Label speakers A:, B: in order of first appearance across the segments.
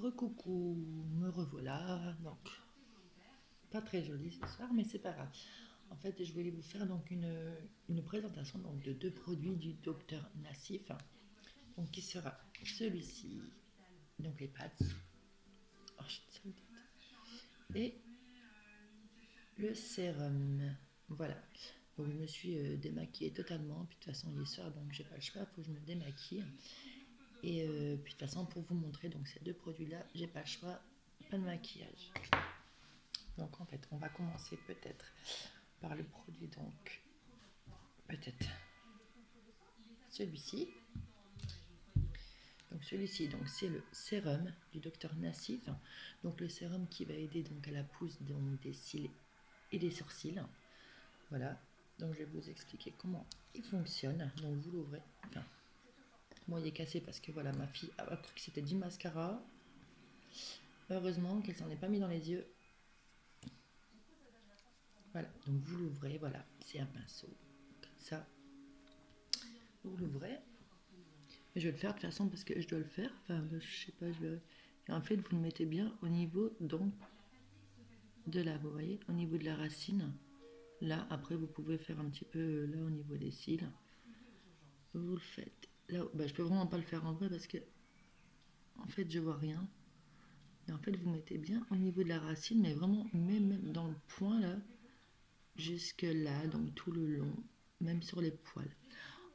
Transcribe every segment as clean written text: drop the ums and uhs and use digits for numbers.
A: Recoucou, me revoilà. Donc, pas très joli ce soir, mais c'est pas grave. En fait, je voulais vous faire donc une présentation donc, de deux produits du docteur Nassif. Donc, qui sera celui-ci, donc les pads, oh, et le sérum. Voilà. Donc, je me suis démaquillée totalement. Puis de toute façon, il est soir, donc j'ai pas le choix, il faut que je me démaquille. Et puis de toute façon, pour vous montrer donc ces deux produits-là, j'ai pas le choix, pas de maquillage. Donc en fait, on va commencer peut-être par le produit, donc peut-être celui-ci. Donc celui-ci, donc c'est le sérum du docteur Nassif. Donc le sérum qui va aider donc à la pousse donc, des cils et des sourcils. Voilà. Donc je vais vous expliquer comment il fonctionne. Donc vous l'ouvrez. Enfin, moi il est cassé parce que voilà, ma fille a cru que c'était du mascara. Heureusement qu'elle s'en est pas mis dans les yeux. Voilà, donc vous l'ouvrez, voilà, c'est un pinceau. Comme ça, vous l'ouvrez. Je vais le faire de toute façon parce que je dois le faire. Enfin, je sais pas, je vais... Et en fait, vous le mettez bien au niveau donc de là, vous voyez, au niveau de la racine. Là, après, vous pouvez faire un petit peu là au niveau des cils. Vous le faites. Là, bah, je peux vraiment pas le faire en vrai parce que en fait, je vois rien. Et en fait, vous mettez bien au niveau de la racine, mais vraiment même dans le point là, jusque là, donc tout le long, même sur les poils.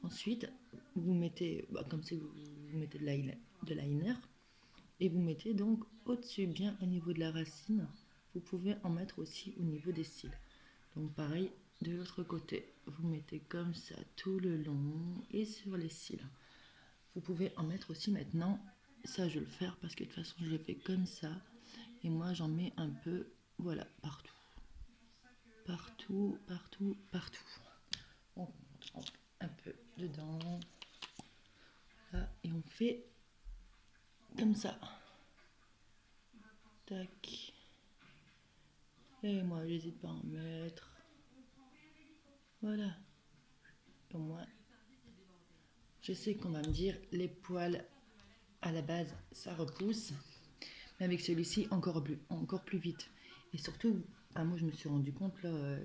A: Ensuite, vous mettez, bah, comme si vous mettez de liner, et vous mettez donc au-dessus, bien au niveau de la racine. Vous pouvez en mettre aussi au niveau des cils. Donc pareil, de l'autre côté, vous mettez comme ça tout le long et sur les cils. Vous pouvez en mettre aussi maintenant, ça je vais le faire parce que de toute façon je l'ai fait comme ça. Et moi j'en mets un peu, voilà, partout. Partout, partout, partout. On rentre un peu dedans. Là, et on fait comme ça. Tac. Et moi, j'hésite pas à en mettre. Voilà. Au moins, je sais qu'on va me dire, les poils, à la base, ça repousse. Mais avec celui-ci, encore plus vite. Et surtout, moi, je me suis rendu compte, là,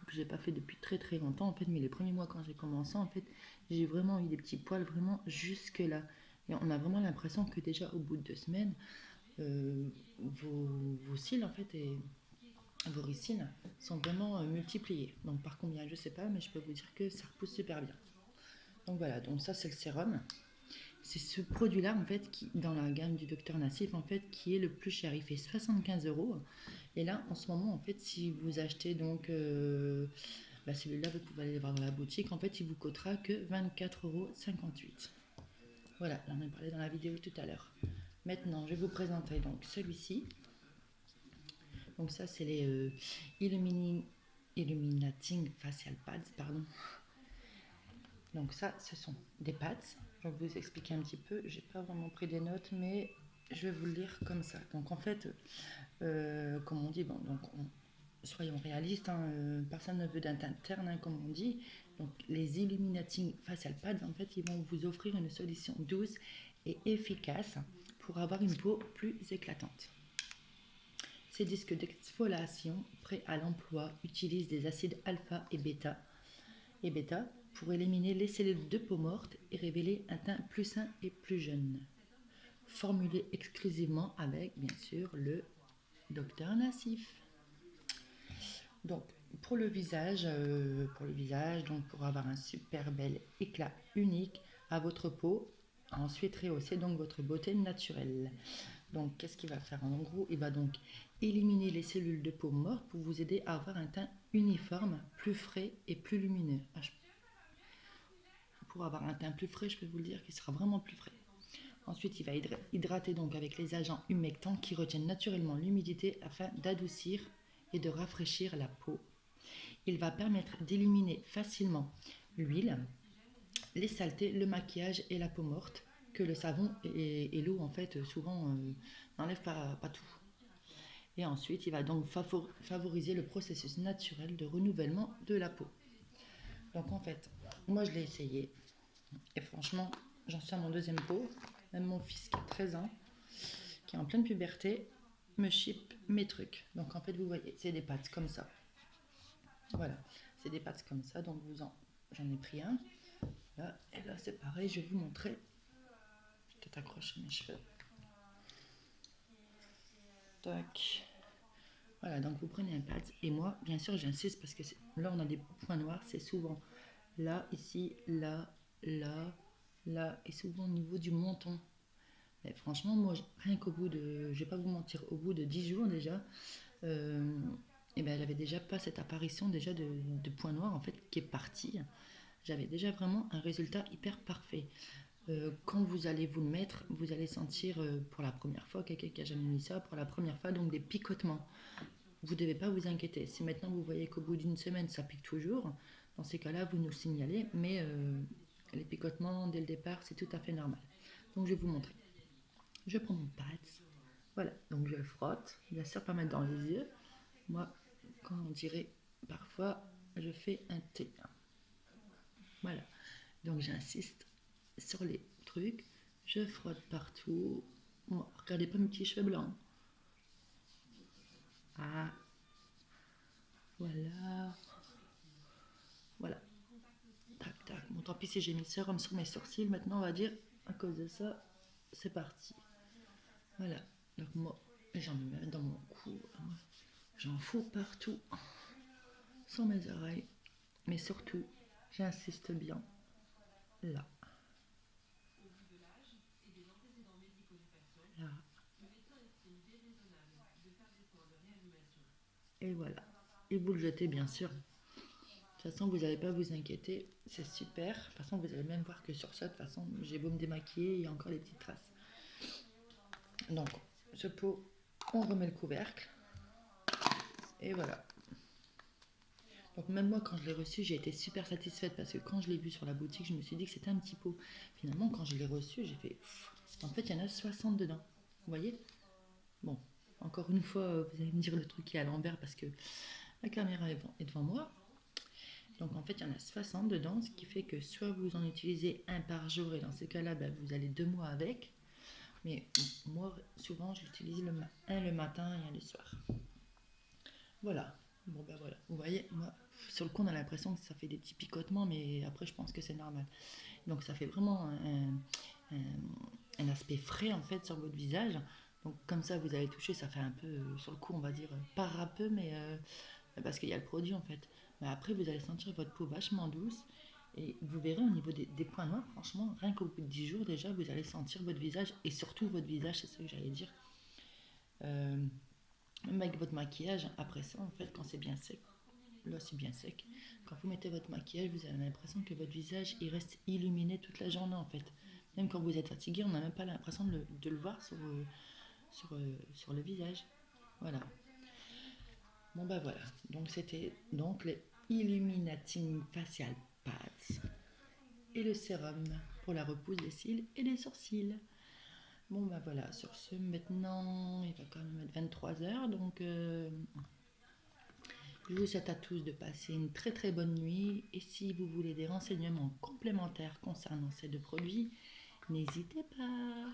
A: que j'ai pas fait depuis très très longtemps, en fait. Mais les premiers mois, quand j'ai commencé, en fait, j'ai vraiment eu des petits poils, vraiment jusque là. Et on a vraiment l'impression que déjà, au bout de 2 semaines, vos cils, en fait, et vos ricines sont vraiment multipliées. Donc par combien, je sais pas, mais je peux vous dire que ça repousse super bien. Donc voilà, donc ça c'est le sérum. C'est ce produit-là en fait qui, dans la gamme du docteur Nassif, en fait, qui est le plus cher. Il fait 75 €. Et là, en ce moment, en fait, si vous achetez donc celui-là, vous pouvez aller le voir dans la boutique. En fait, il vous coûtera que 24,58 €. Voilà, on en a parlé dans la vidéo tout à l'heure. Maintenant, je vais vous présenter donc celui-ci. Donc ça, c'est les Illuminating Facial Pads, pardon. Donc ça, ce sont des pads. Je vais vous expliquer un petit peu. J'ai pas vraiment pris des notes, mais je vais vous le lire comme ça. Donc en fait, comme on dit, bon, donc soyons réalistes, hein, personne ne veut d'un teint terne, hein, comme on dit. Donc les Illuminating Facial Pads, en fait, ils vont vous offrir une solution douce et efficace pour avoir une peau plus éclatante. Ces disques d'exfoliation prêts à l'emploi utilisent des acides alpha et bêta pour éliminer les cellules de peau morte et révéler un teint plus sain et plus jeune. Formulé exclusivement avec, bien sûr, le docteur Nassif. Donc, pour le visage, donc pour avoir un super bel éclat unique à votre peau, ensuite rehausser donc votre beauté naturelle. Donc, qu'est-ce qu'il va faire? En gros, il va donc éliminer les cellules de peau mortes pour vous aider à avoir un teint uniforme, plus frais et plus lumineux. Pour avoir un teint plus frais, je peux vous le dire qu'il sera vraiment plus frais. Ensuite, il va hydrater donc avec les agents humectants qui retiennent naturellement l'humidité afin d'adoucir et de rafraîchir la peau. Il va permettre d'éliminer facilement l'huile, les saletés, le maquillage et la peau morte que le savon et l'eau en fait souvent n'enlèvent pas tout. Et ensuite, il va donc favoriser le processus naturel de renouvellement de la peau. Donc en fait, moi je l'ai essayé et franchement, j'en suis à mon deuxième pot. Même mon fils qui a 13 ans, qui est en pleine puberté me ship mes trucs. Donc en fait, vous voyez, c'est des pads comme ça. Voilà, c'est des pads comme ça. Donc j'en ai pris un. Là, et là, c'est pareil, je vais vous montrer. Je vais peut-être accrocher mes cheveux. Tac. Voilà, donc vous prenez un pad. Et moi, bien sûr, j'insiste parce que là, on a des points noirs. C'est souvent là, ici, là, là, là. Et souvent au niveau du menton. Et franchement, moi, rien qu'au bout de, je vais pas vous mentir, au bout de 10 jours déjà, et ben, j'avais déjà pas cette apparition déjà de points noirs en fait qui est partie. J'avais déjà vraiment un résultat hyper parfait. Quand vous allez vous le mettre, vous allez sentir pour la première fois, quelqu'un qui a jamais mis ça, pour la première fois, donc des picotements. Vous ne devez pas vous inquiéter. Si maintenant vous voyez qu'au bout d'une semaine ça pique toujours, dans ces cas-là, vous nous signalez, mais les picotements dès le départ, c'est tout à fait normal. Donc je vais vous montrer. Je prends mon pad, voilà, donc je le frotte, bien sûr pas mettre dans les yeux. Moi, comme on dirait parfois, je fais un thé. Voilà, donc j'insiste sur les trucs, je frotte partout. Bon, regardez pas mes petits cheveux blancs. Ah, voilà, voilà. Tac, tac. Bon, tant pis si j'ai mis le sérum sur mes sourcils, maintenant on va dire, à cause de ça, c'est parti. Voilà, donc moi, j'en mets même dans mon cou, j'en fous partout, sur mes oreilles, mais surtout, j'insiste bien, là, là, et voilà. Et vous le jetez bien sûr. De toute façon, vous n'allez pas vous inquiéter, c'est super. De toute façon, vous allez même voir que sur ça, de toute façon, j'ai beau me démaquiller, il y a encore des petites traces. Donc, ce pot, on remet le couvercle, et voilà. Donc même moi, quand je l'ai reçu, j'ai été super satisfaite parce que quand je l'ai vu sur la boutique, je me suis dit que c'était un petit pot. Finalement, quand je l'ai reçu, j'ai fait... En fait, il y en a 60 dedans. Vous voyez? Bon, encore une fois, vous allez me dire le truc qui est à l'envers parce que la caméra est devant moi. Donc en fait, il y en a 60 dedans, ce qui fait que soit vous en utilisez un par jour et dans ces cas-là, ben, vous allez 2 mois avec. Mais moi, souvent, j'utilise un le matin et un le soir. Voilà. Bon ben voilà. Vous voyez, moi, sur le coup, on a l'impression que ça fait des petits picotements, mais après, je pense que c'est normal. Donc ça fait vraiment un aspect frais en fait sur votre visage. Donc comme ça, vous allez toucher, ça fait un peu, sur le coup, on va dire, pas râpeux, mais parce qu'il y a le produit en fait. Mais après, vous allez sentir votre peau vachement douce. Et vous verrez au niveau des points noirs, franchement, rien qu'au bout de 10 jours déjà, vous allez sentir votre visage, et surtout votre visage, c'est ce que j'allais dire. Euh, Même avec votre maquillage, après ça, en fait, quand c'est bien sec, là c'est bien sec, quand vous mettez votre maquillage, vous avez l'impression que votre visage, il reste illuminé toute la journée, en fait. Même quand vous êtes fatigué, on n'a même pas l'impression de le voir sur le visage. Voilà. Bon bah voilà. Donc c'était donc les Illuminating Facial Pads et le sérum pour la repousse des cils et des sourcils. Bon bah voilà, sur ce, maintenant, il va quand même être 23 heures, donc je vous souhaite à tous de passer une très très bonne nuit. Et si vous voulez des renseignements complémentaires concernant ces deux produits, n'hésitez pas.